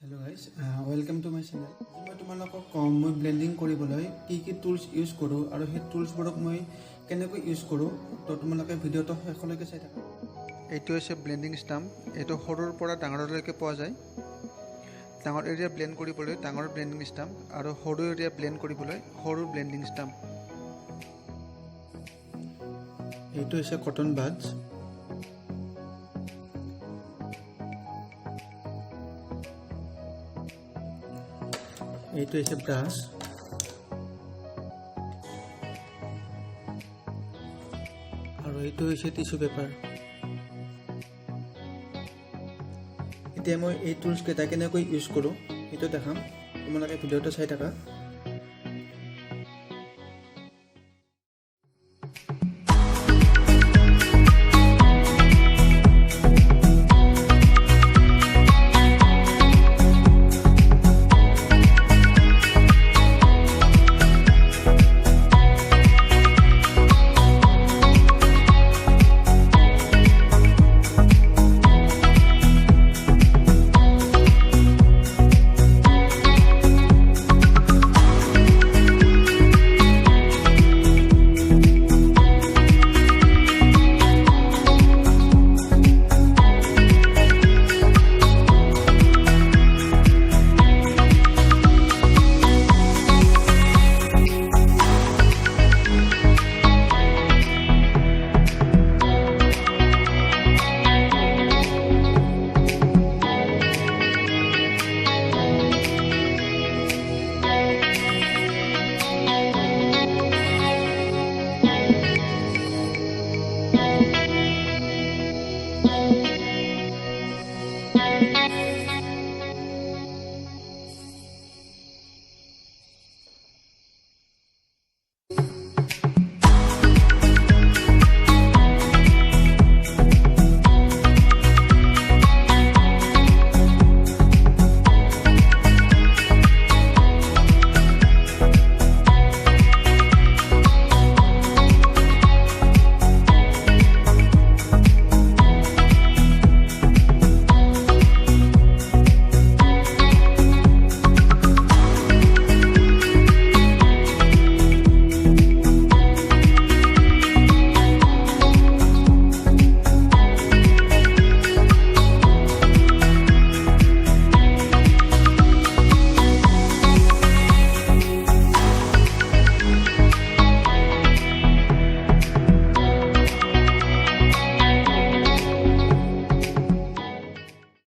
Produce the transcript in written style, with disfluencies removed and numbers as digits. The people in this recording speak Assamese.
Hello guys, welcome to my channel. মই তোমালোকক কম মই ব্লেন্ডিং কৰিবলৈ কি টুলস ইউজ কৰো আৰু সেই টুলসবোৰক মই কেনেকৈ ইউজ কৰো তো তোমালোকে ভিডিওটো শেষলৈকে চাই থাকা। এইটো হৈছে ব্লেন্ডিং ষ্টাম্প। এইটো সৰুৰ পৰা ডাঙৰলৈকে পোৱা যায়। ডাঙৰ এৰিয়া ব্লেন্ড কৰিবলৈ ডাঙৰ ব্লেন্ডিং ষ্টাম্প আৰু সৰু এৰিয়া ব্লেন্ড কৰিবলৈ সৰু ব্লেন্ডিং ষ্টাম্প। এইটো হৈছে কটন বাডছ। এইটো হৈছে ব্ৰাছ আৰু এইটো হৈছে টিস্যু পেপাৰ। এতিয়া মই এই টুলস কেইটা কেনেকৈ ইউজ কৰোঁ সেইটো দেখাম, তোমালোকে ভিডিওটো চাই থাকা।